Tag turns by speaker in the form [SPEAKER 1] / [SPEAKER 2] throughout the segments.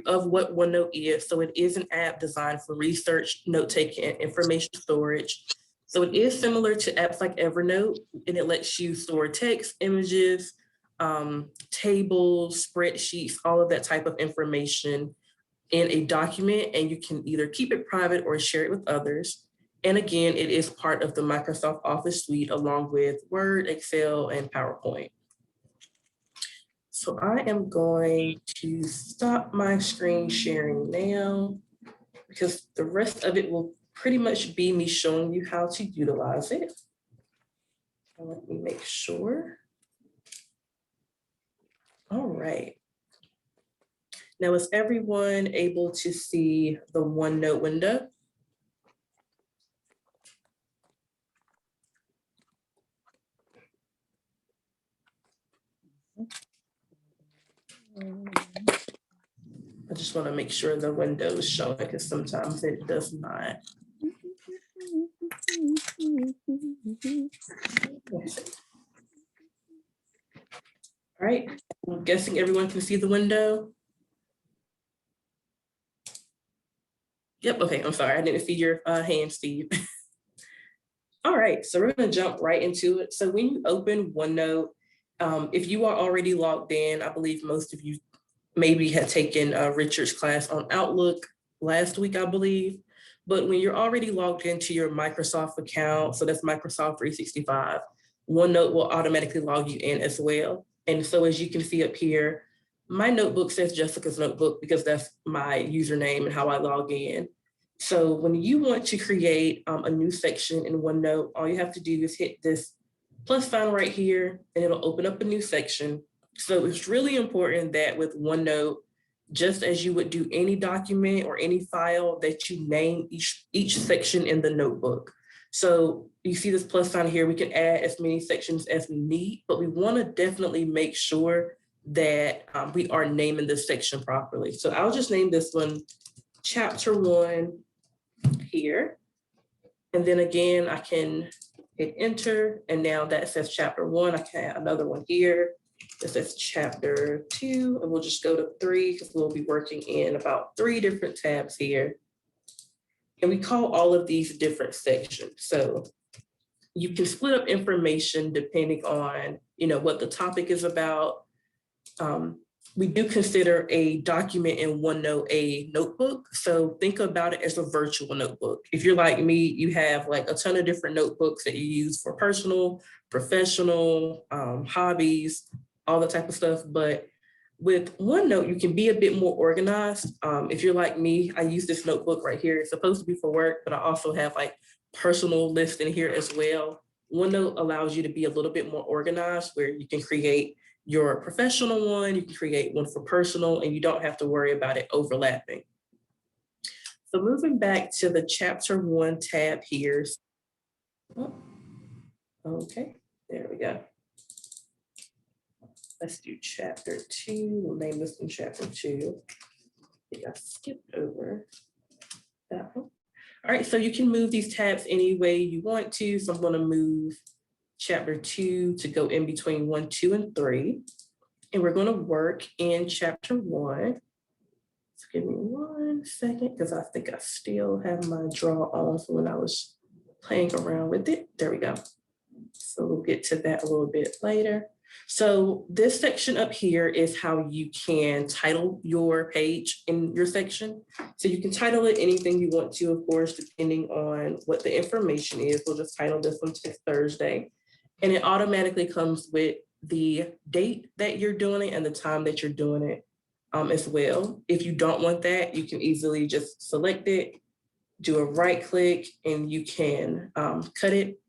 [SPEAKER 1] of what OneNote is. So it is an app designed for research, note-taking, and information storage. So it is similar to apps like Evernote, and it lets you store text, images, tables, spreadsheets, all of that type of information in a document, and you can either keep it private or share it with others. And again, it is part of the Microsoft Office suite along with Word, Excel, and PowerPoint. So I am going to stop my screen sharing now because the rest of it will pretty much be me showing you how to utilize it. So let me make sure. All right. Now, is everyone able to see the OneNote window? I just want to make sure the window is showing because sometimes it does not. All right, I'm guessing everyone can see the window. Yep, okay, I'm sorry, I didn't see your hand, Steve. All right, so we're gonna jump right into it. So when you open OneNote, if you are already logged in, I believe most of you maybe had taken Richard's class on Outlook last week, I believe. But when you're already logged into your Microsoft account, so that's Microsoft 365, OneNote will automatically log you in as well. And so as you can see up here, my notebook says Jessica's Notebook because that's my username and how I log in. So when you want to create a new section in OneNote, all you have to do is hit this plus sign right here, and it'll open up a new section. So it's really important that with OneNote, just as you would do any document or any file, that you name each section in the notebook. So you see this plus sign here, we can add as many sections as we need, but we want to definitely make sure that we are naming this section properly. So I'll just name this one Chapter 1 here. And then again, I can hit enter, and now that says Chapter 1. I can add another one here. This is Chapter 2, and we'll just go to 3 because we'll be working in about 3 different tabs here. And we call all of these different sections. So you can split up information depending on, what the topic is about. We do consider a document in OneNote a notebook. So think about it as a virtual notebook. If you're like me, you have like a ton of different notebooks that you use for personal, professional, hobbies, all that type of stuff. But with OneNote, you can be a bit more organized. If you're like me, I use this notebook right here. It's supposed to be for work, but I also have like personal lists in here as well. OneNote allows you to be a little bit more organized where you can create your professional one, you can create one for personal, and you don't have to worry about it overlapping. So moving back to the Chapter 1 tab here. Oh, okay, there we go. Let's do Chapter 2. We'll name this one Chapter 2. I think I skipped over that one. All right, so you can move these tabs any way you want to. So I'm going to move Chapter 2 to go in between 1, 2, and 3. And we're going to work in Chapter 1. So give me 1 second because I think I still have my draw on from when I was playing around with it. There we go. So we'll get to that a little bit later. So this section up here is how you can title your page in your section. So you can title it anything you want to, of course, depending on what the information is. We'll just title this one Tech Thursday. And it automatically comes with the date that you're doing it and the time that you're doing it as well. If you don't want that, you can easily just select it, do a right click, and you can cut it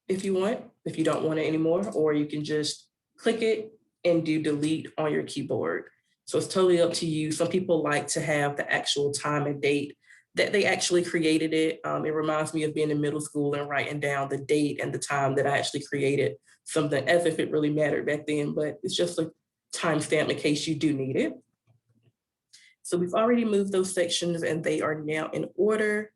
[SPEAKER 1] if you want, if you don't want it anymore, or you can just click it and do delete on your keyboard. So it's totally up to you. Some people like to have the actual time and date that they actually created it. It reminds me of being in middle school and writing down the date and the time that I actually created something, as if it really mattered back then, but it's just a timestamp in case you do need it. So we've already moved those sections and they are now in order.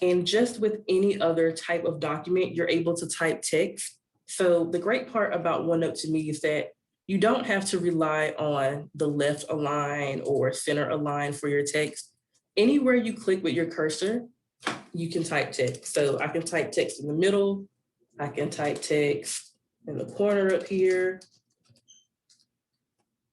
[SPEAKER 1] And just with any other type of document, you're able to type text. So the great part about OneNote to me is that you don't have to rely on the left align or center align for your text. Anywhere you click with your cursor, you can type text. So I can type text in the middle, I can type text in the corner up here.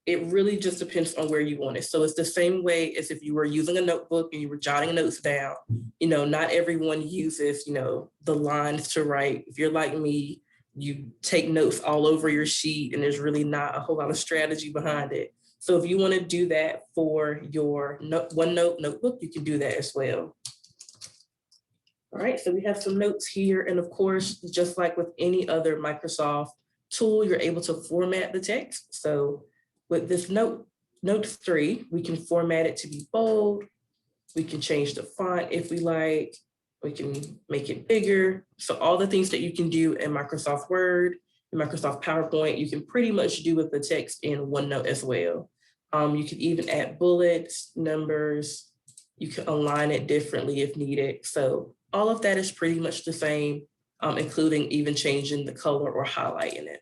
[SPEAKER 1] It really just depends on where you want it. So it's the same way as if you were using a notebook and you were jotting notes down. Not everyone uses, the lines to write. If you're like me, you take notes all over your sheet and there's really not a whole lot of strategy behind it. So if you want to do that for your OneNote notebook, you can do that as well. All right, so we have some notes here. And of course, just like with any other Microsoft tool, you're able to format the text. So with this note 3, we can format it to be bold. We can change the font if we like. We can make it bigger. So all the things that you can do in Microsoft Word, in Microsoft PowerPoint, you can pretty much do with the text in OneNote as well. You can even add bullets, numbers. You can align it differently if needed. So all of that is pretty much the same, including even changing the color or highlighting it.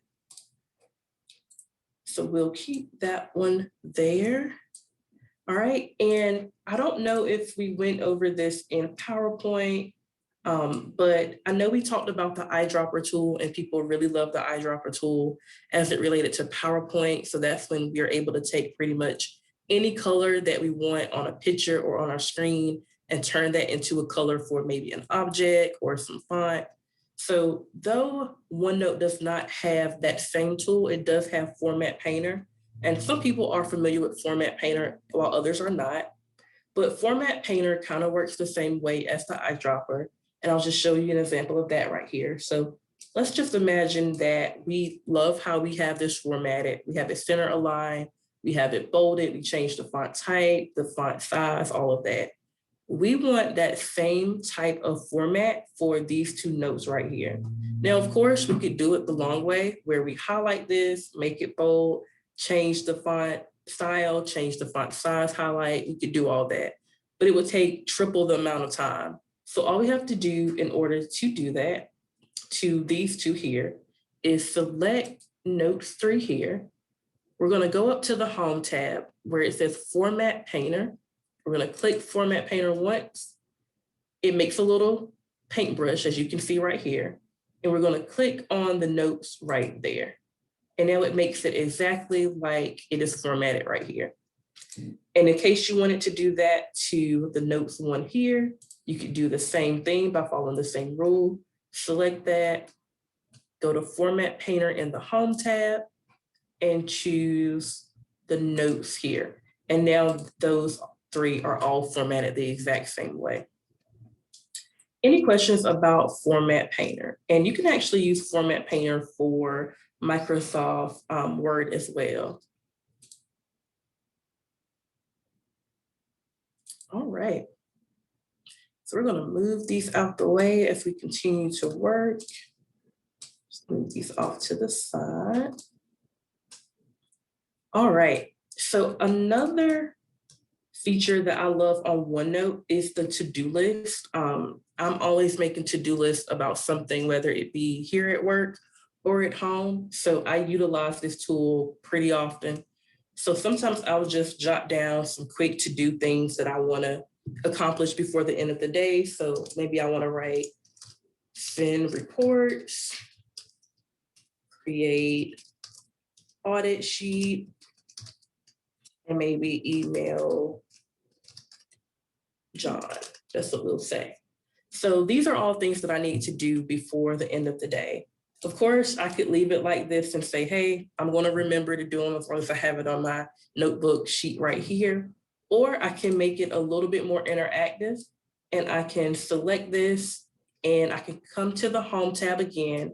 [SPEAKER 1] So we'll keep that one there. All right, and I don't know if we went over this in PowerPoint, but I know we talked about the eyedropper tool and people really love the eyedropper tool as it related to PowerPoint. So that's when we're able to take pretty much any color that we want on a picture or on our screen and turn that into a color for maybe an object or some font. So though OneNote does not have that same tool, it does have Format Painter. And some people are familiar with Format Painter while others are not. But Format Painter kind of works the same way as the eyedropper. And I'll just show you an example of that right here. So let's just imagine that we love how we have this formatted. We have it center aligned, we have it bolded, we change the font type, the font size, all of that. We want that same type of format for these 2 notes right here. Now, of course, we could do it the long way where we highlight this, make it bold, change the font style, change the font size, highlight, we could do all that, but it would take triple the amount of time. So all we have to do in order to do that to these 2 here is select note 3 here. We're gonna go up to the Home tab where it says Format Painter. We're gonna click Format Painter once. It makes a little paintbrush, as you can see right here. And we're gonna click on the notes right there. And now it makes it exactly like it is formatted right here. And in case you wanted to do that to the notes one here, you could do the same thing by following the same rule. Select that, go to Format Painter in the Home tab, and choose the notes here. And now those 3 are all formatted the exact same way. Any questions about Format Painter? And you can actually use Format Painter for Microsoft Word as well. All right. So we're gonna move these out the way as we continue to work. Just move these off to the side. All right, so another feature that I love on OneNote is the to-do list. I'm always making to-do lists about something, whether it be here at work or at home. So I utilize this tool pretty often. So sometimes I'll just jot down some quick to-do things that I wanna accomplish before the end of the day. So maybe I wanna write, send reports, create audit sheet, and maybe email John, that's what we'll say. So these are all things that I need to do before the end of the day. Of course, I could leave it like this and say, hey, I'm gonna remember to do them as long as I have it on my notebook sheet right here. Or I can make it a little bit more interactive and I can select this and I can come to the Home tab again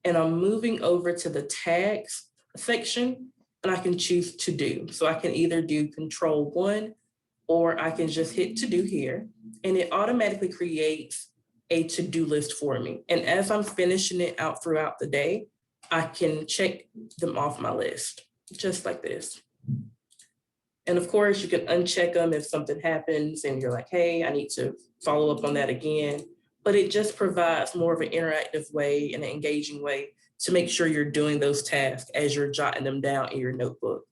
[SPEAKER 1] and I'm moving over to the tags section and I can choose to do. So I can either do Control-1 or I can just hit to do here and it automatically creates a to-do list for me. And as I'm finishing it out throughout the day, I can check them off my list, just like this. And of course, you can uncheck them if something happens and you're like, hey, I need to follow up on that again. But it just provides more of an interactive way and an engaging way to make sure you're doing those tasks as you're jotting them down in your notebook.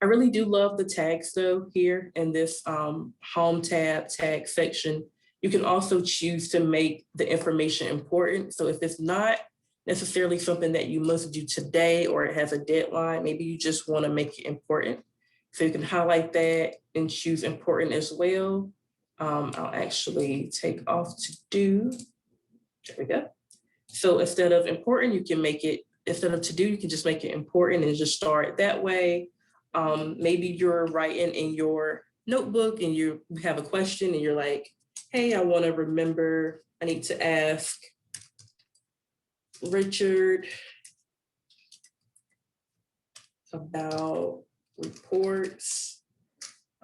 [SPEAKER 1] I really do love the tags though here in this home tab tag section. You can also choose to make the information important. So if it's not necessarily something that you must do today or it has a deadline, maybe you just want to make it important. So you can highlight that and choose important as well. I'll actually take off to do. There we go. So instead of important, you can make it, instead of to do, you can just make it important and just start that way. Maybe you're writing in your notebook and you have a question and you're like, hey, I want to remember, I need to ask Richard about reports.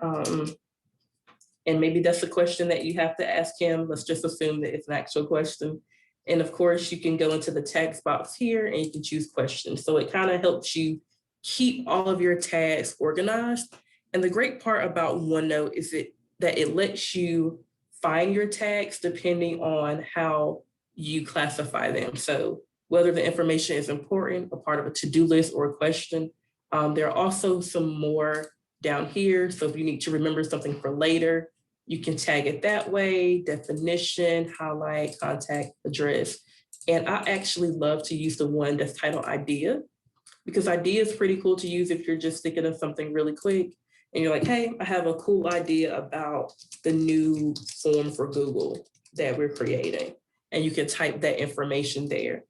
[SPEAKER 1] And maybe that's a question that you have to ask him. Let's just assume that it's an actual question. And of course, you can go into the text box here and you can choose questions. So it kind of helps you keep all of your tags organized. And the great part about OneNote is that it lets you find your tags depending on how you classify them. So whether the information is important, a part of a to-do list or a question. There are also some more down here. So if you need to remember something for later, you can tag it that way, definition, highlight, contact, address. And I actually love to use the one that's titled idea, because idea is pretty cool to use if you're just thinking of something really quick and you're like, hey, I have a cool idea about the new form for Google that we're creating. And you can type that information there.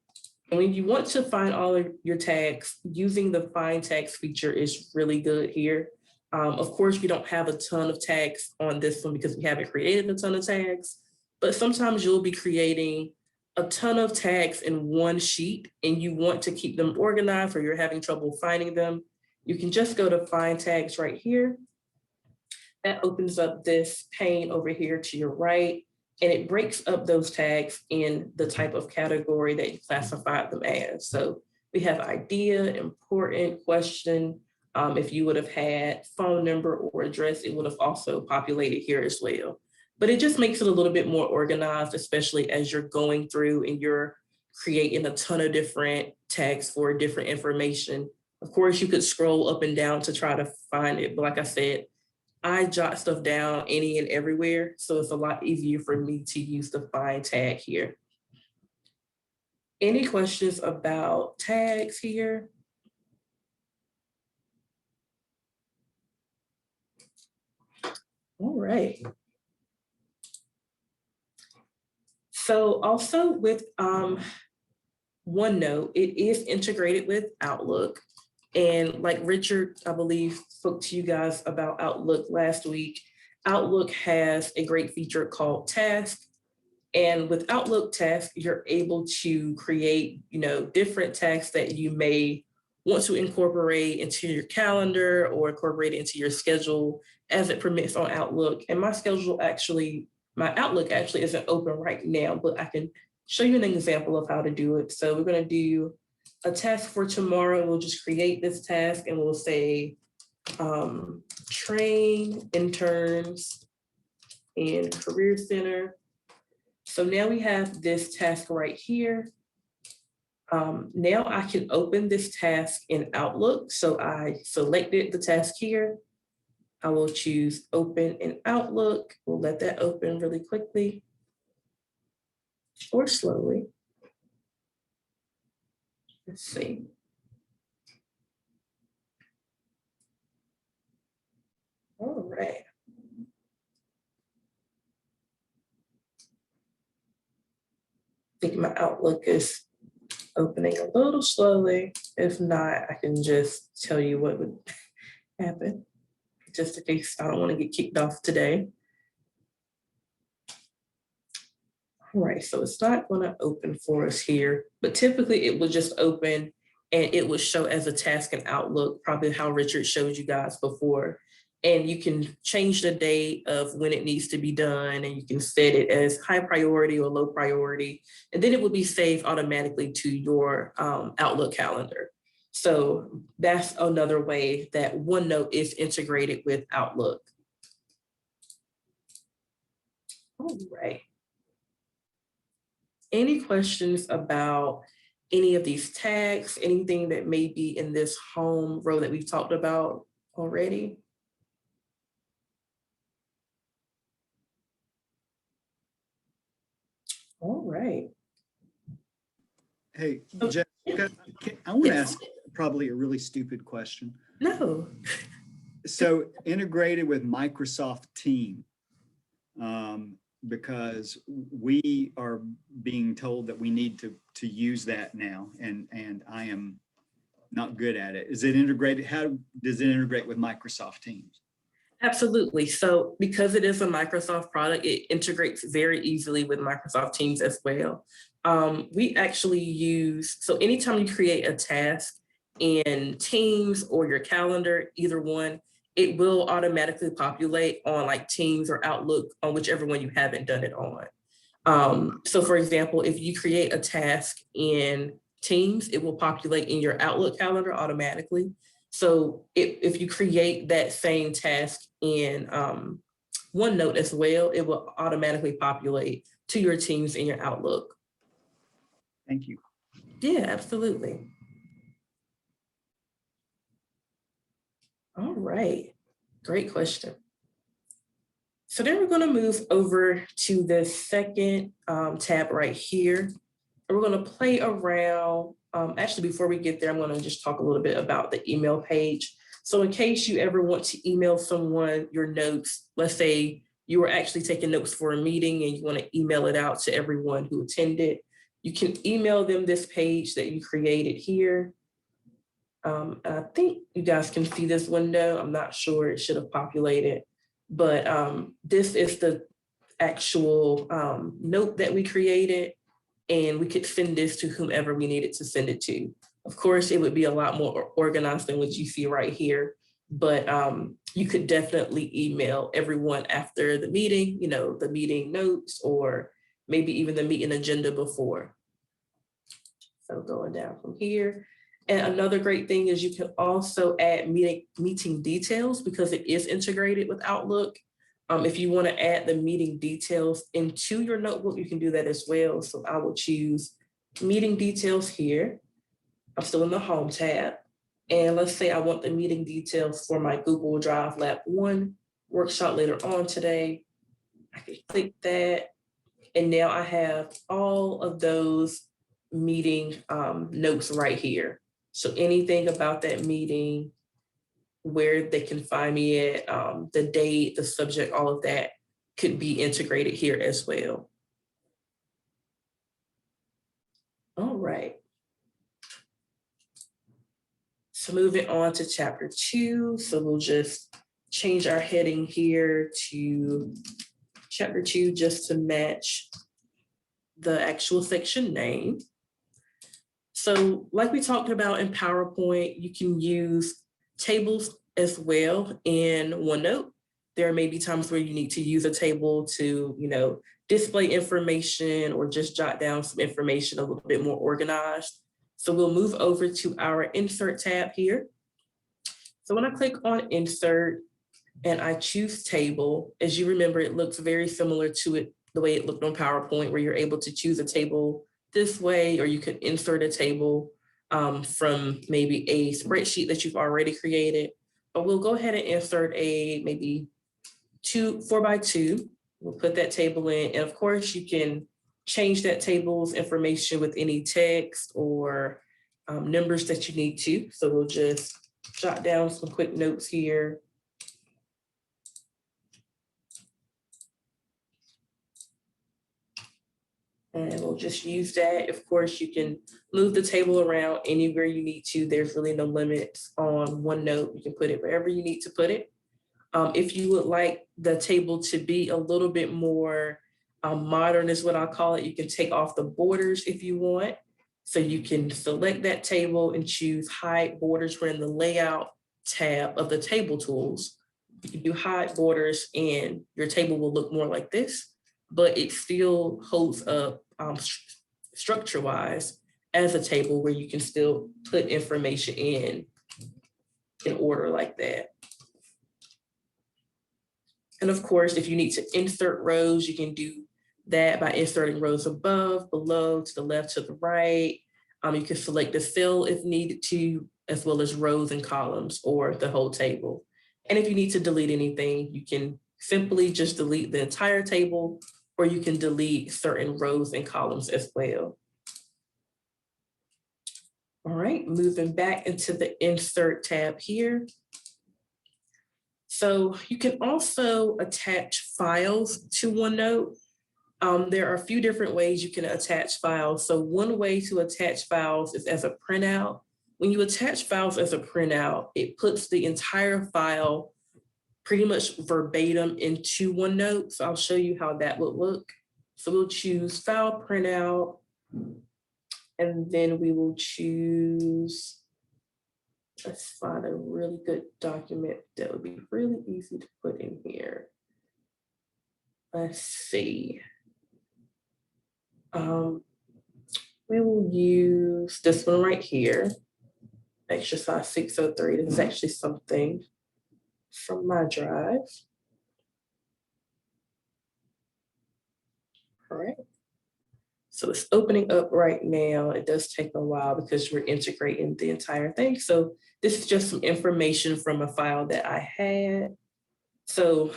[SPEAKER 1] And when you want to find all of your tags, using the find tags feature is really good here. Of course, we don't have a ton of tags on this one because we haven't created a ton of tags, but sometimes you'll be creating a ton of tags in one sheet and you want to keep them organized or you're having trouble finding them. You can just go to find tags right here. That opens up this pane over here to your right, and it breaks up those tags in the type of category that you classified them as. So we have idea, important, question. If you would have had phone number or address, it would have also populated here as well. But it just makes it a little bit more organized, especially as you're going through and you're creating a ton of different tags for different information. Of course, you could scroll up and down to try to find it. But like I said, I jot stuff down any and everywhere. So it's a lot easier for me to use the find tag here. Any questions about tags here? All right. So also with OneNote, it is integrated with Outlook. And like Richard, I believe, spoke to you guys about Outlook last week. Outlook has a great feature called Task. And with Outlook Task, you're able to create, different tasks that you may want to incorporate into your calendar or incorporate into your schedule as it permits on Outlook. And my Outlook actually isn't open right now, but I can show you an example of how to do it. So we're going to do a task for tomorrow. We'll just create this task and we'll say train interns in Career Center. So now we have this task right here. Now I can open this task in Outlook. So I selected the task here. I will choose open in Outlook. We'll let that open really quickly or slowly. Let's see. All right. I think my Outlook is opening a little slowly. If not, I can just tell you what would happen, just in case I don't want to get kicked off today. All right, so it's not going to open for us here, but typically it will just open and it will show as a task in Outlook, probably how Richard showed you guys before. And you can change the date of when it needs to be done, and you can set it as high priority or low priority, and then it will be saved automatically to your Outlook calendar. So that's another way that OneNote is integrated with Outlook. All right. Any questions about any of these tags, anything that may be in this home row that we've talked about already? All right.
[SPEAKER 2] Hey,
[SPEAKER 1] Oh,
[SPEAKER 2] Jessica, I want to
[SPEAKER 1] yes.
[SPEAKER 2] ask probably a really stupid question.
[SPEAKER 1] No.
[SPEAKER 2] So integrated with Microsoft Teams, because we are being told that we need to use that now, and I am not good at it. Is it integrated? How does it integrate with Microsoft Teams?
[SPEAKER 1] Absolutely. So because it is a Microsoft product, it integrates very easily with Microsoft Teams as well. We actually use, so anytime you create a task in Teams or your calendar, either one, it will automatically populate on like Teams or Outlook on whichever one you haven't done it on. So for example, if you create a task in Teams, it will populate in your Outlook calendar automatically. So if you create that same task in OneNote as well, it will automatically populate to your Teams in your Outlook.
[SPEAKER 2] Thank you.
[SPEAKER 1] Yeah, absolutely. All right, great question. So then we're going to move over to the second tab right here. And we're going to play around. Actually, before we get there, I'm going to just talk a little bit about the email page. So in case you ever want to email someone your notes, let's say you were actually taking notes for a meeting and you want to email it out to everyone who attended, you can email them this page that you created here. I think you guys can see this window. I'm not sure, it should have populated, but this is the actual note that we created, and we could send this to whomever we needed to send it to. Of course, it would be a lot more organized than what you see right here, but you could definitely email everyone after the meeting, you know, the meeting notes, or maybe even the meeting agenda before. So going down from here. And another great thing is you can also add meeting details because it is integrated with Outlook. If you want to add the meeting details into your notebook, you can do that as well. So I will choose meeting details here. I'm still in the home tab. And let's say I want the meeting details for my Google Drive Lab 1 workshop later on today. I can click that. And now I have all of those meeting notes right here. So anything about that meeting, where they can find me at, the date, the subject, all of that could be integrated here as well. All right. So moving on to chapter 2. So we'll just change our heading here to chapter 2 just to match the actual section name. So like we talked about in PowerPoint, you can use tables as well in OneNote. There may be times where you need to use a table to, you know, display information or just jot down some information a little bit more organized. So we'll move over to our Insert tab here. So when I click on Insert and I choose Table, as you remember, it looks very similar to it the way it looked on PowerPoint, where you're able to choose a table this way, or you could insert a table from maybe a spreadsheet that you've already created. But we'll go ahead and insert a maybe 4x2. We'll put that table in. And of course, you can change that table's information with any text or numbers that you need to. So we'll just jot down some quick notes here. And we'll just use that. Of course, you can move the table around anywhere you need to. There's really no limits on OneNote. You can put it wherever you need to put it. If you would like the table to be a little bit more modern is what I call it, you can take off the borders if you want. So you can select that table and choose hide borders. We're in the layout tab of the table tools. You can do hide borders and your table will look more like this, but it still holds up structure-wise as a table where you can still put information in order like that. And of course, if you need to insert rows, you can do that by inserting rows above, below, to the left, to the right. You can select a cell if needed to, as well as rows and columns or the whole table. And if you need to delete anything, you can simply just delete the entire table, or you can delete certain rows and columns as well. All right, moving back into the Insert tab here. So you can also attach files to OneNote. There are a few different ways you can attach files. So one way to attach files is as a printout. When you attach files as a printout, it puts the entire file pretty much verbatim into OneNote. So I'll show you how that would look. So we'll choose File Printout, and then we will choose, let's find a really good document that would be really easy to put in here. Let's see. We will use this one right here, exercise 603. This is actually something from my drive. All right. So it's opening up right now. It does take a while because we're integrating the entire thing. So this is just some information from a file that I had. So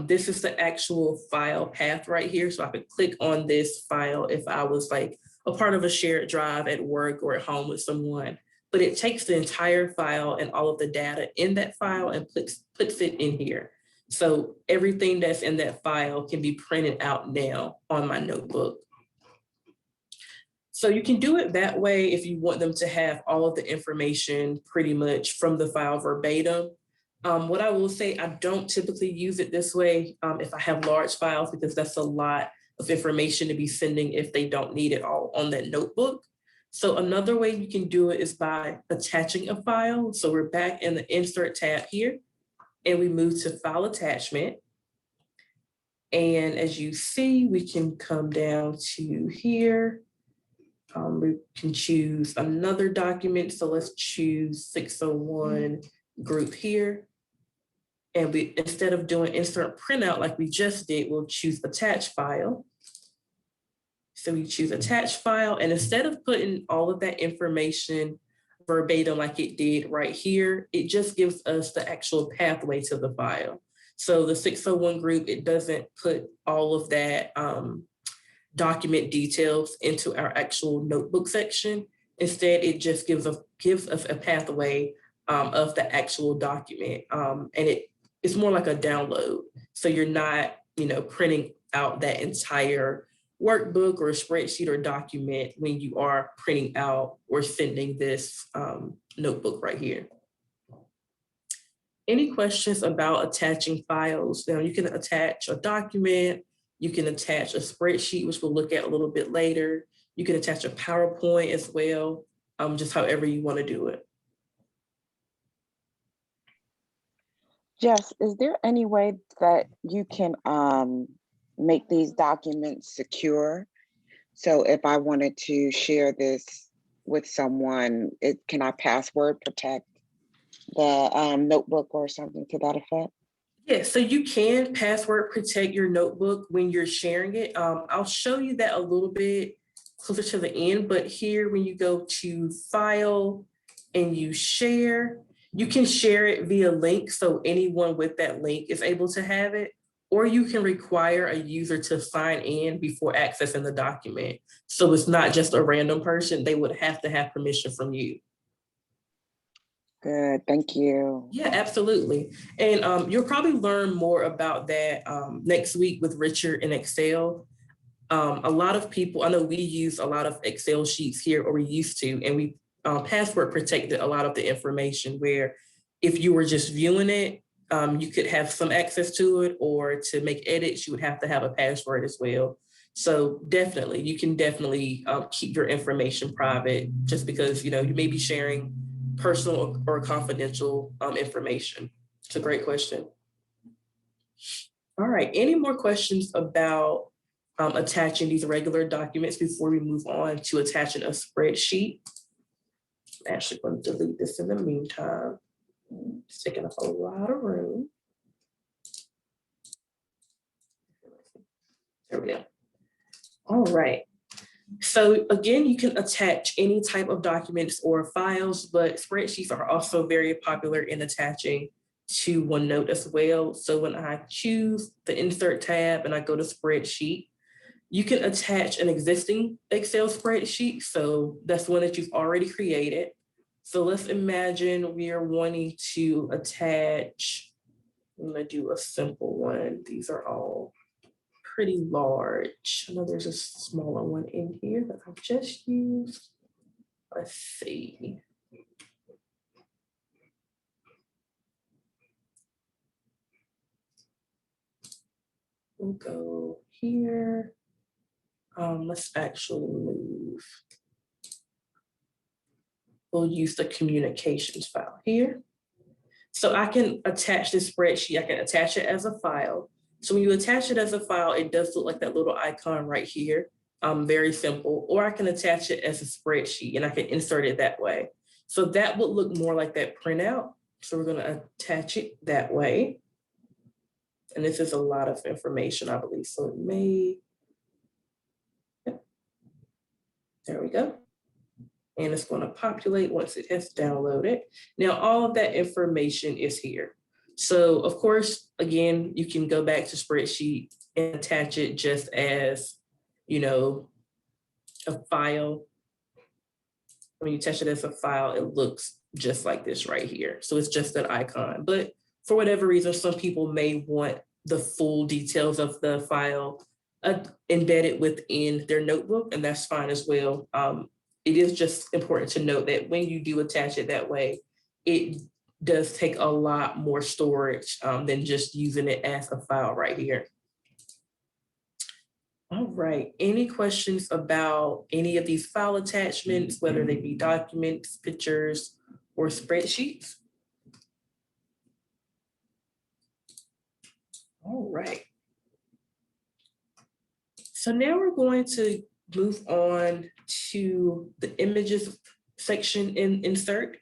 [SPEAKER 1] this is the actual file path right here. So I could click on this file if I was like a part of a shared drive at work or at home with someone. But it takes the entire file and all of the data in that file and puts it in here. So everything that's in that file can be printed out now on my notebook. So you can do it that way if you want them to have all of the information pretty much from the file verbatim. What I will say, I don't typically use it this way if I have large files, because that's a lot of information to be sending if they don't need it all on that notebook. So another way you can do it is by attaching a file. So we're back in the Insert tab here, and we move to File Attachment. And as you see, we can come down to here. We can choose another document. So let's choose 601 group here. And we, instead of doing insert printout like we just did, we'll choose attach file. So we choose attach file, and instead of putting all of that information verbatim like it did right here, it just gives us the actual pathway to the file. So the 601 group, it doesn't put all of that document details into our actual notebook section. Instead, it just gives us a pathway of the actual document, and it's more like a download. So you're not, printing out that entire workbook or spreadsheet or document when you are printing out or sending this notebook right here. Any questions about attaching files? Now you can attach a document, you can attach a spreadsheet, which we'll look at a little bit later. You can attach a PowerPoint as well, just however you want to do it.
[SPEAKER 3] Jess, is there any way that you can make these documents secure? So if I wanted to share this with someone, can I password protect the notebook or something to that effect?
[SPEAKER 1] Yeah, so you can password protect your notebook when you're sharing it. I'll show you that a little bit closer to the end, but here when you go to File and you share, you can share it via link, so anyone with that link is able to have it, or you can require a user to sign in before accessing the document. So it's not just a random person, they would have to have permission from you.
[SPEAKER 3] Good, thank you.
[SPEAKER 1] Yeah, absolutely. And you'll probably learn more about that next week with Richard in Excel. A lot of people, I know we use a lot of Excel sheets here, or we used to, and we password protected a lot of the information where if you were just viewing it, you could have some access to it, or to make edits, you would have to have a password as well. So definitely, you can definitely keep your information private, just because, you may be sharing personal or confidential information. It's a great question. All right, any more questions about attaching these regular documents before we move on to attaching a spreadsheet? I'm actually going to delete this in the meantime. It's taking up a lot of room. There we go. All right. So So again, you can attach any type of documents or files, but spreadsheets are also very popular in attaching to OneNote as well. So when I choose the insert tab and I go to spreadsheet, you can attach an existing Excel spreadsheet. So that's one that you've already created. So let's imagine we are wanting to attach, I'm gonna do a simple one. These are all pretty large. I know there's a smaller one in here that I just used. Let's see. We'll go here. Let's actually move. We'll use the communications file here. So I can attach this spreadsheet, I can attach it as a file. So when you attach it as a file, it does look like that little icon right here. Very simple, or I can attach it as a spreadsheet and I can insert it that way. So that would look more like that printout. So we're gonna attach it that way. And this is a lot of information, I believe. So it may, yep. There we go. And it's going to populate once it has downloaded. Now, all of that information is here. So of course, again, you can go back to spreadsheet and attach it just as, you know, a file. When you attach it as a file, it looks just like this right here. So it's just an icon, but for whatever reason, some people may want the full details of the file embedded within their notebook, and that's fine as well. It is just important to note that when you do attach it that way, it does take a lot more storage than just using it as a file right here. All right, any questions about any of these file attachments, whether they be documents, pictures, or spreadsheets? All right. So now we're going to move on to the images section in Insert.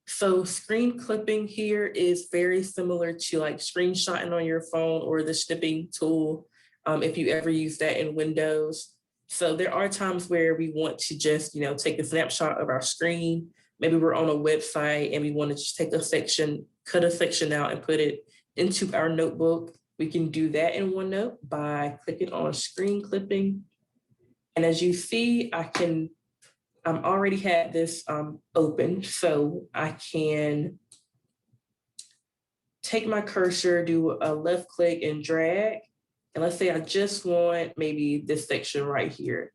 [SPEAKER 1] So screen clipping here is very similar to like screenshotting on your phone or the snipping tool, if you ever use that in Windows. So there are times where we want to just, you know, take a snapshot of our screen. Maybe we're on a website and we want to just take a section, cut a section out and put it into our notebook. We can do that in OneNote by clicking on screen clipping. And as you see, I'm already had this open, so I can take my cursor, do a left click and drag. And let's say I just want maybe this section right here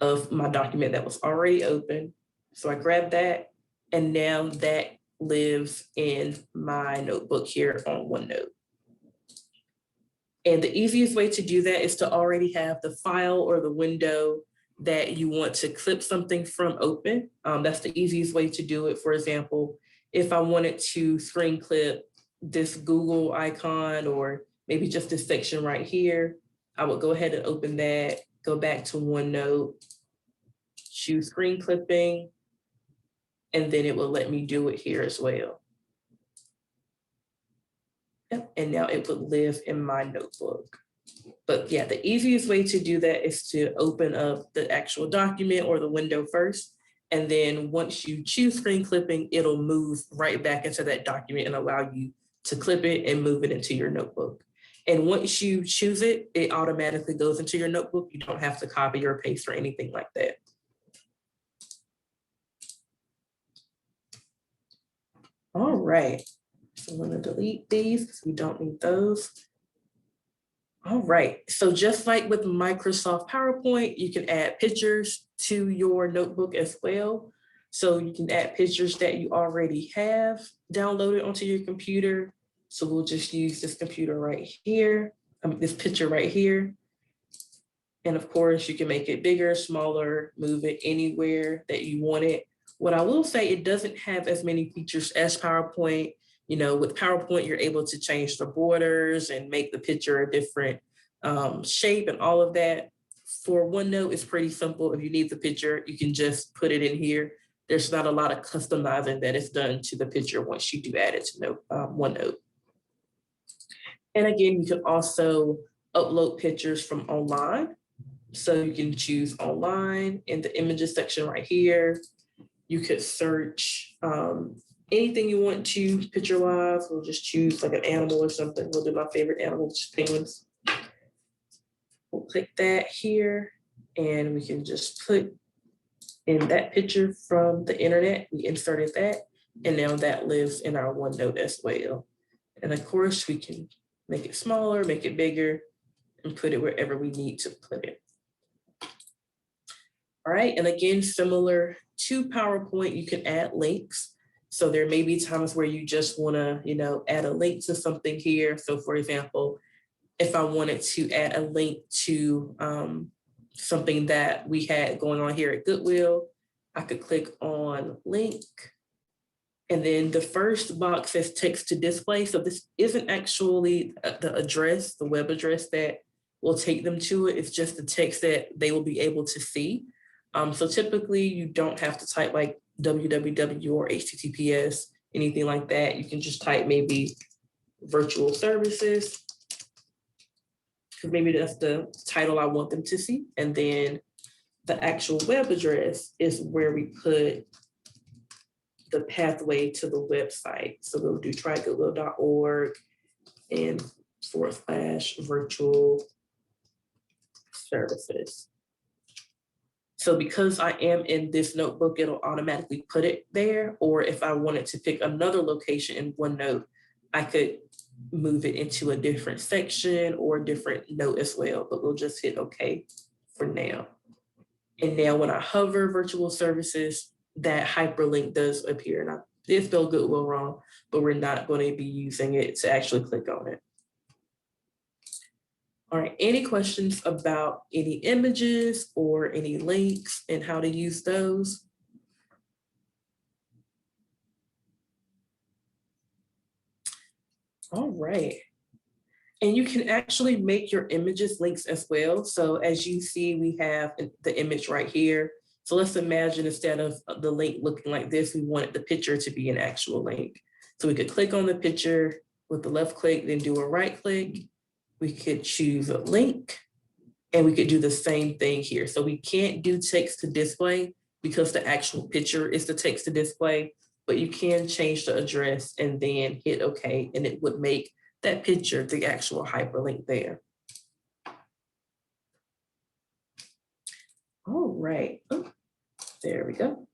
[SPEAKER 1] of my document that was already open. So I grab that, and now that lives in my notebook here on OneNote. And the easiest way to do that is to already have the file or the window that you want to clip something from open. That's the easiest way to do it. For example, if I wanted to screen clip this Google icon or maybe just this section right here, I would go ahead and open that, go back to OneNote, choose screen clipping, and then it will let me do it here as well. Yep, and now it would live in my notebook. But yeah, the easiest way to do that is to open up the actual document or the window first. And then once you choose screen clipping, it'll move right back into that document and allow you to clip it and move it into your notebook. And once you choose it, it automatically goes into your notebook. You don't have to copy or paste or anything like that. All right. So I'm going to delete these because we don't need those. All right, so just like with Microsoft PowerPoint, you can add pictures to your notebook as well. So you can add pictures that you already have downloaded onto your computer. So we'll just use this computer right here, this picture right here. And of course, you can make it bigger, smaller, move it anywhere that you want it. What I will say, it doesn't have as many features as PowerPoint. You know, with PowerPoint, you're able to change the borders and make the picture a different shape and all of that. For OneNote, it's pretty simple. If you need the picture, you can just put it in here. There's not a lot of customizing that is done to the picture once you do add it to OneNote. And again, you can also upload pictures from online. So you can choose online in the images section right here. You could search anything you want to picture-wise. We'll just choose like an animal or something. We'll do my favorite animal, which is penguins. We'll click that here, and we can just put in that picture from the internet. We inserted that, and now that lives in our OneNote as well. And of course, we can make it smaller, make it bigger, and put it wherever we need to put it. All right, and again, similar to PowerPoint, you can add links. So there may be times where you just wanna, add a link to something here. So for example, if I wanted to add a link to something that we had going on here at Goodwill, I could click on link. And then the first box says text to display. So this isn't actually the address, the web address that will take them to it. It's just the text that they will be able to see. So typically you don't have to type like www or HTTPS, anything like that. You can just type maybe virtual services, because maybe that's the title I want them to see. And then the actual web address is where we put the pathway to the website. So we'll do triadgoodwill.org and /virtual services. So because I am in this notebook, it'll automatically put it there. Or if I wanted to pick another location in OneNote, I could move it into a different section or a different note as well, but we'll just hit OK for now. And now when I hover virtual services, that hyperlink does appear. And I did spell Goodwill wrong, but we're not going to be using it to actually click on it. All right, any questions about any images or any links and how to use those? All right. And you can actually make your images links as well. So as you see, we have the image right here. So let's imagine instead of the link looking like this, we wanted the picture to be an actual link. So we could click on the picture with the left click, then do a right click. We could choose a link, and we could do the same thing here. So we can't do text to display because the actual picture is the text to display, but you can change the address and then hit OK, and it would make that picture the actual hyperlink there. All right, oh, there we go.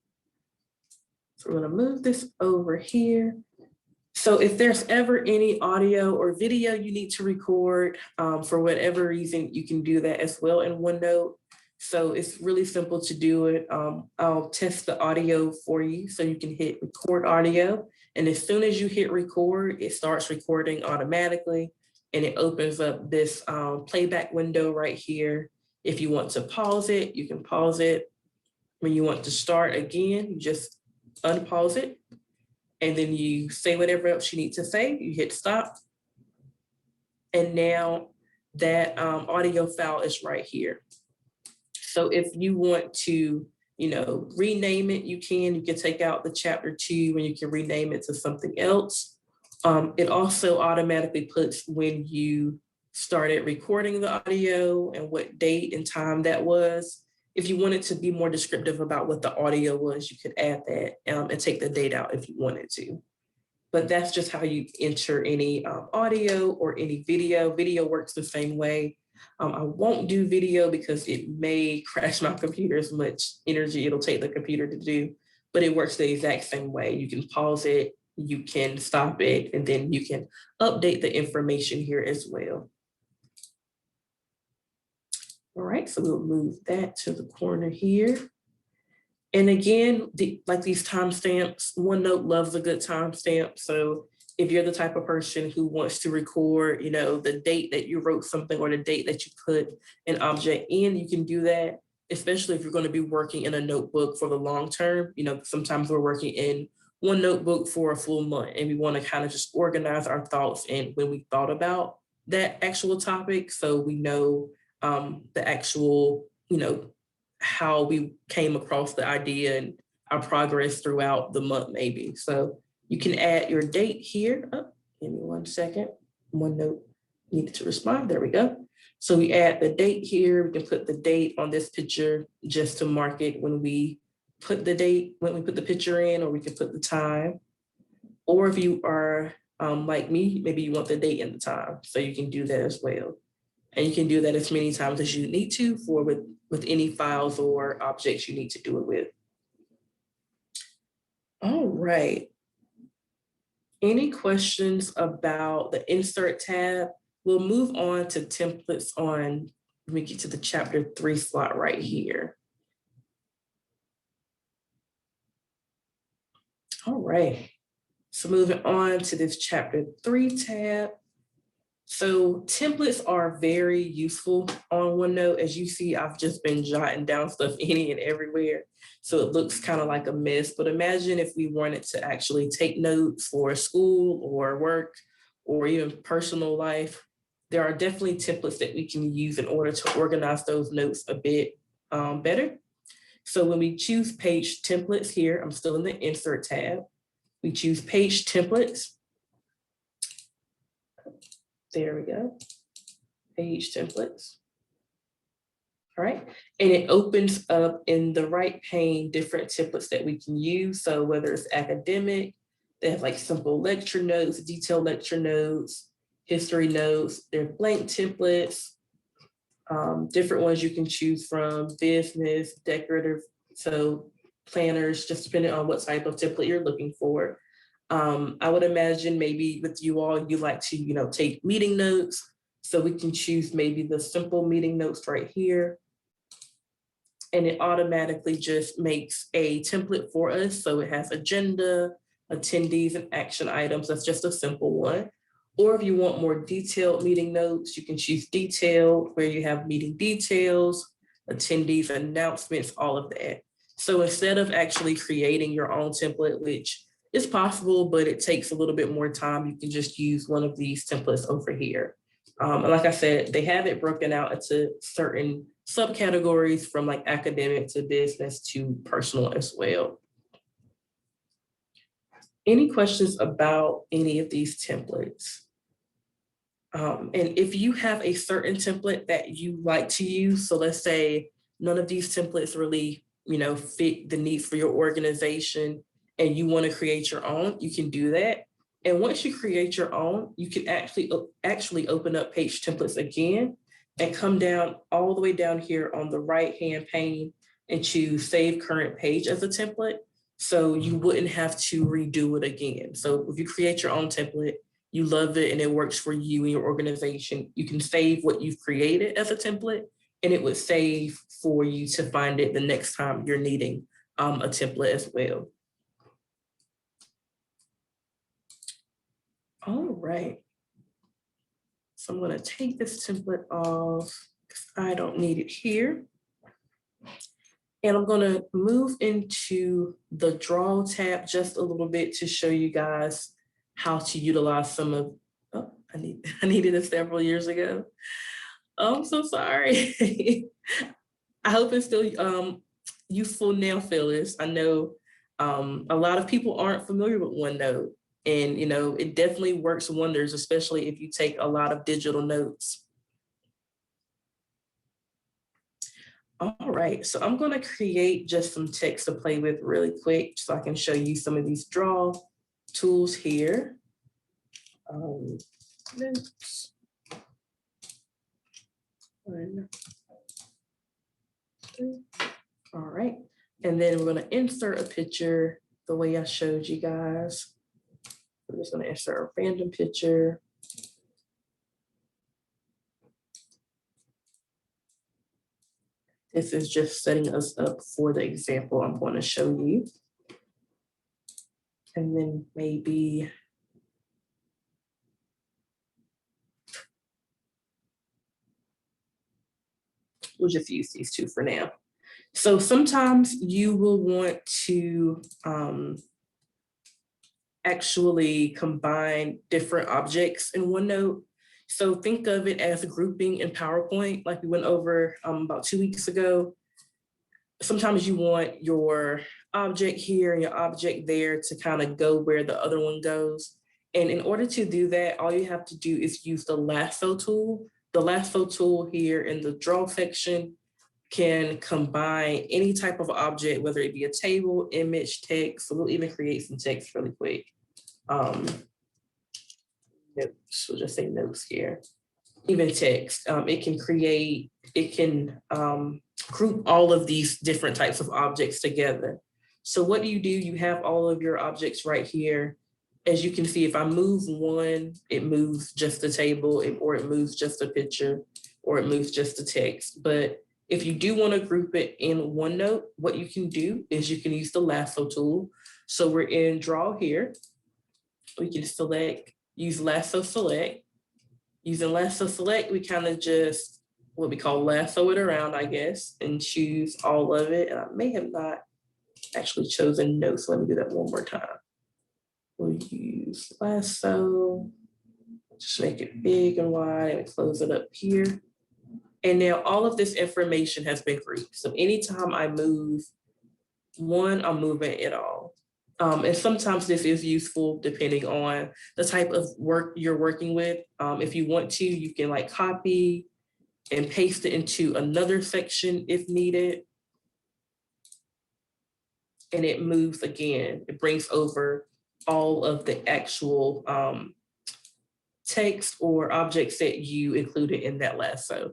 [SPEAKER 1] So we're gonna move this over here. So if there's ever any audio or video you need to record, for whatever reason, you can do that as well in OneNote. So it's really simple to do it. I'll test the audio for you. So you can hit record audio. And as soon as you hit record, it starts recording automatically. And it opens up this playback window right here. If you want to pause it, you can pause it. When you want to start again, you just unpause it. And then you say whatever else you need to say, you hit stop. And now that audio file is right here. So if you want to, rename it, you can take out the chapter 2 and you can rename it to something else. It also automatically puts when you started recording the audio and what date and time that was. If you wanted to be more descriptive about what the audio was, you could add that and take the date out if you wanted to. But that's just how you enter any audio or any video. Video works the same way. I won't do video because it may crash my computer as much energy it'll take the computer to do, but it works the exact same way. You can pause it, you can stop it, and then you can update the information here as well. All right, so we'll move that to the corner here. And again, like these timestamps, OneNote loves a good timestamp. So if you're the type of person who wants to record, the date that you wrote something or the date that you put an object in, you can do that, especially if you're going to be working in a notebook for the long term. Sometimes we're working in one notebook for a full month and we want to kind of just organize our thoughts and when we thought about that actual topic. So we know the actual, how we came across the idea and our progress throughout the month maybe. So you can add your date here. Oh, give me 1 second. OneNote needed to respond. There we go. So we add the date here. We can put the date on this picture just to mark it when we put the date, when we put the picture in, or we can put the time. Or if you are like me, maybe you want the date and the time, so you can do that as well. And you can do that as many times as you need to for with any files or objects you need to do it with. All right. Any questions about the insert tab? We'll move on to templates on, let me get to the chapter 3 slot right here. All right. So moving on to this chapter 3 tab. So templates are very useful on OneNote. As you see, I've just been jotting down stuff any and everywhere. So it looks kind of like a mess, but imagine if we wanted to actually take notes for school or work or even personal life. There are definitely templates that we can use in order to organize those notes a bit better. So when we choose page templates here, I'm still in the insert tab. We choose page templates. There we go, page templates. All right, and it opens up in the right pane different templates that we can use. So whether it's academic, they have like simple lecture notes, detailed lecture notes, history notes, they're blank templates, different ones you can choose from, business, decorative, so planners, just depending on what type of template you're looking for. I would imagine maybe with you all, you like to, take meeting notes. So we can choose maybe the simple meeting notes right here. And it automatically just makes a template for us. So it has agenda, attendees, and action items. That's just a simple one. Or if you want more detailed meeting notes, you can choose detailed, where you have meeting details, attendees, announcements, all of that. So instead of actually creating your own template, which is possible, but it takes a little bit more time, you can just use one of these templates over here. And like I said, they have it broken out into certain subcategories from like academic to business to personal as well. Any questions about any of these templates? And if you have a certain template that you like to use, so let's say none of these templates really, fit the needs for your organization and you want to create your own, you can do that. And once you create your own, you can actually open up page templates again and come down all the way down here on the right-hand pane and choose save current page as a template. So you wouldn't have to redo it again. So if you create your own template, you love it and it works for you and your organization, you can save what you've created as a template and it would save for you to find it the next time you're needing a template as well. All right. So I'm going to take this template off because I don't need it here. And I'm going to move into the draw tab just a little bit to show you guys how to utilize some of, oh, I needed it several years ago. Oh, I'm so sorry. I hope it's still useful now, Phyllis. I know a lot of people aren't familiar with OneNote. And, it definitely works wonders, especially if you take a lot of digital notes. All right, so I'm going to create just some text to play with really quick so I can show you some of these draw tools here. All right, and then we're going to insert a picture the way I showed you guys. I'm just going to insert a random picture. This is just setting us up for the example I'm going to show you. And then maybe we'll just use these two for now. So sometimes you will want to actually combine different objects in OneNote. So think of it as a grouping in PowerPoint, like we went over about 2 weeks ago. Sometimes you want your object here and your object there to kind of go where the other one goes. And in order to do that, all you have to do is use the lasso tool. The lasso tool here in the draw section can combine any type of object, whether it be a table, image, text. So we'll even create some text really quick. Notes, we'll just say notes here. Even text, it can group all of these different types of objects together. So what do? You have all of your objects right here. As you can see, if I move one, it moves just the table, or it moves just a picture, or it moves just the text. But if you do want to group it in OneNote, what you can do is you can use the lasso tool. So we're in draw here. We can use lasso select. Using lasso select, we kind of just what we call lasso it around, I guess, and choose all of it. And I may have not actually chosen no, so let me do that one more time. We'll use lasso, just make it big and wide and close it up here. And now all of this information has been grouped. So anytime I move one, I'm moving it all. And sometimes this is useful depending on the type of work you're working with. If you want to, you can like copy and paste it into another section if needed. And it moves again. It brings over all of the actual text or objects that you included in that lasso.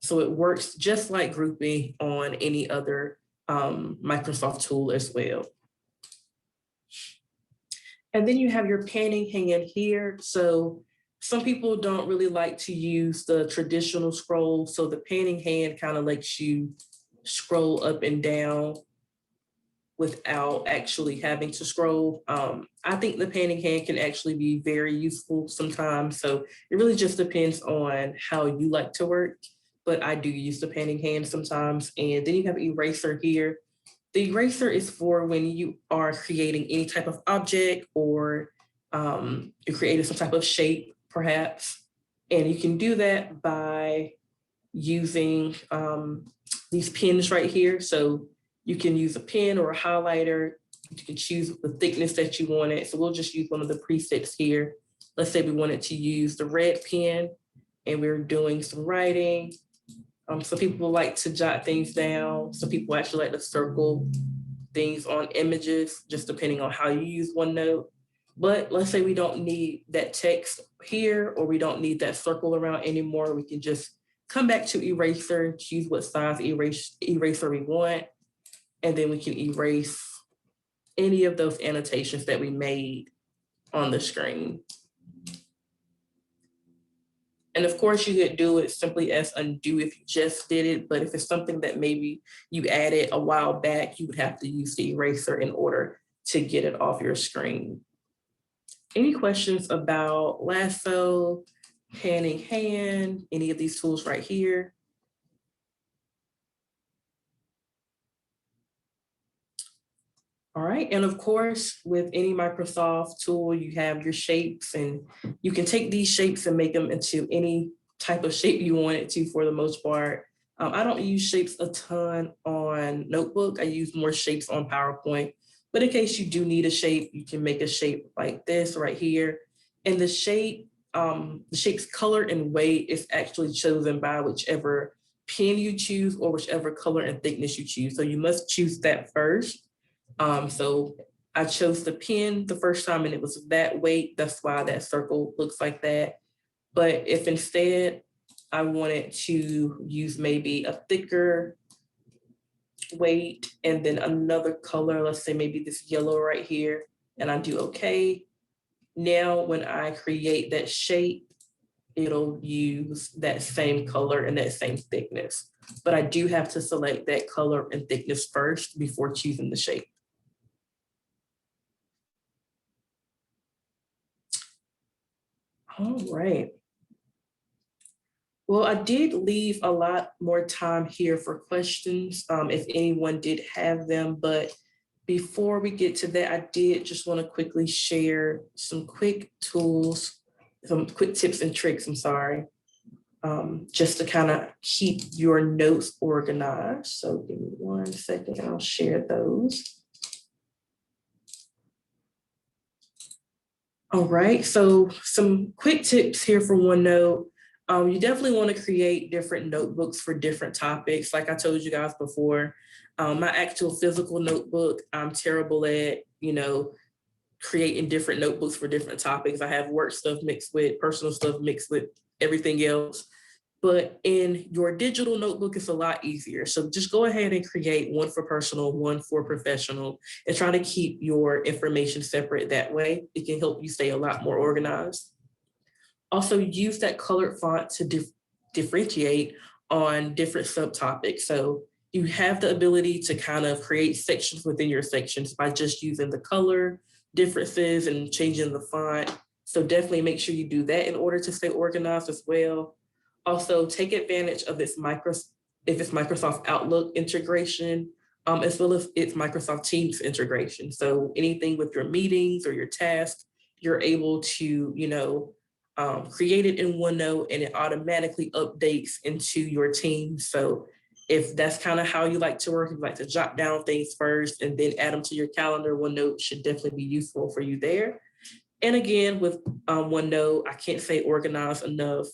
[SPEAKER 1] So it works just like grouping on any other Microsoft tool as well. And then you have your panning hand here. So some people don't really like to use the traditional scroll. So the panning hand kind of lets you scroll up and down without actually having to scroll. I think the panning hand can actually be very useful sometimes. So it really just depends on how you like to work, but I do use the panning hand sometimes. And then you have eraser here. The eraser is for when you are creating any type of object or you're creating some type of shape, perhaps. And you can do that by using these pins right here. So you can use a pen or a highlighter. You can choose the thickness that you want it. So we'll just use one of the presets here. Let's say we wanted to use the red pen and we're doing some writing. Some people like to jot things down. Some people actually like to circle things on images, just depending on how you use OneNote. But let's say we don't need that text here, or we don't need that circle around anymore. We can just come back to eraser, choose what size eraser we want, and then we can erase any of those annotations that we made on the screen. And of course, you could do it simply as undo if you just did it, but if it's something that maybe you added a while back, you would have to use the eraser in order to get it off your screen. Any questions about lasso, panning hand, any of these tools right here? All right, and of course, with any Microsoft tool, you have your shapes, and you can take these shapes and make them into any type of shape you want it to for the most part. I don't use shapes a ton on Notebook. I use more shapes on PowerPoint, but in case you do need a shape, you can make a shape like this right here. And the shape's color and weight is actually chosen by whichever pen you choose or whichever color and thickness you choose. So you must choose that first. So I chose the pen the first time and it was that weight. That's why that circle looks like that. But if instead I wanted to use maybe a thicker weight and then another color, let's say maybe this yellow right here, and I do okay. Now when I create that shape, it'll use that same color and that same thickness. But I do have to select that color and thickness first before choosing the shape. All right. Well, I did leave a lot more time here for questions if anyone did have them, but before we get to that, I did just want to quickly share some quick tools, some quick tips and tricks, I'm sorry, just to kind of keep your notes organized. So give me 1 second, and I'll share those. All right, so some quick tips here for OneNote. You definitely want to create different notebooks for different topics. Like I told you guys before, my actual physical notebook, I'm terrible at, creating different notebooks for different topics. I have work stuff mixed with personal stuff mixed with everything else. But in your digital notebook, it's a lot easier. So just go ahead and create one for personal, one for professional, and try to keep your information separate that way. It can help you stay a lot more organized. Also, use that colored font to differentiate on different subtopics. So you have the ability to kind of create sections within your sections by just using the color differences and changing the font. So definitely make sure you do that in order to stay organized as well. Also, take advantage of its Microsoft Outlook integration, as well as its Microsoft Teams integration. So anything with your meetings or your tasks, you're able to, create it in OneNote and it automatically updates into your team. So if that's kind of how you like to work, you like to jot down things first and then add them to your calendar, OneNote should definitely be useful for you there. And again, with OneNote, I can't say organized enough.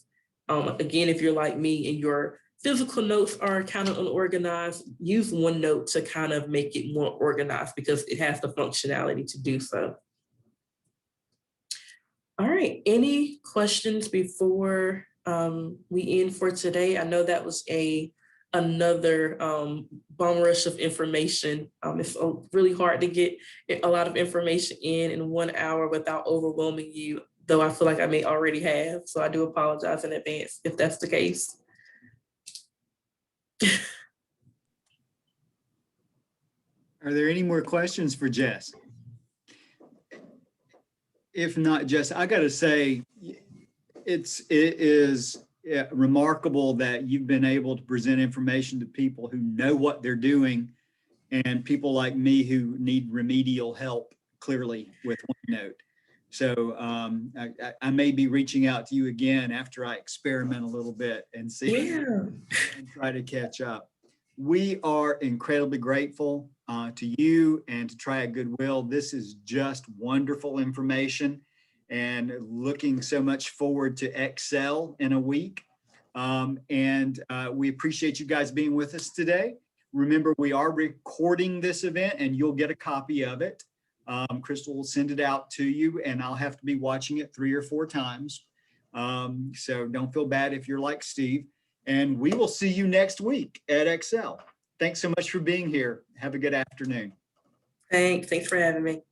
[SPEAKER 1] Again, if you're like me and your physical notes are kind of unorganized, use OneNote to kind of make it more organized because it has the functionality to do so. All right, any questions before we end for today? I know that was another bomb rush of information. It's really hard to get a lot of information in 1 hour without overwhelming you, though I feel like I may already have. So I do apologize in advance if that's the case.
[SPEAKER 2] Are there any more questions for Jess? If not, Jess, I got to say, it is remarkable that you've been able to present information to people who know what they're doing and people like me who need remedial help clearly with OneNote. So I may be reaching out to you again after I experiment a little bit and see and try to catch up. We are incredibly grateful to you and to Triad Goodwill. This is just wonderful information and looking so much forward to Excel in a week. We appreciate you guys being with us today. Remember, we are recording this event and you'll get a copy of it. Crystal will send it out to you and I'll have to be watching it 3 or 4 times. So don't feel bad if you're like Steve. And we will see you next week at Excel. Thanks so much for being here. Have a good afternoon.
[SPEAKER 1] Thanks for having me.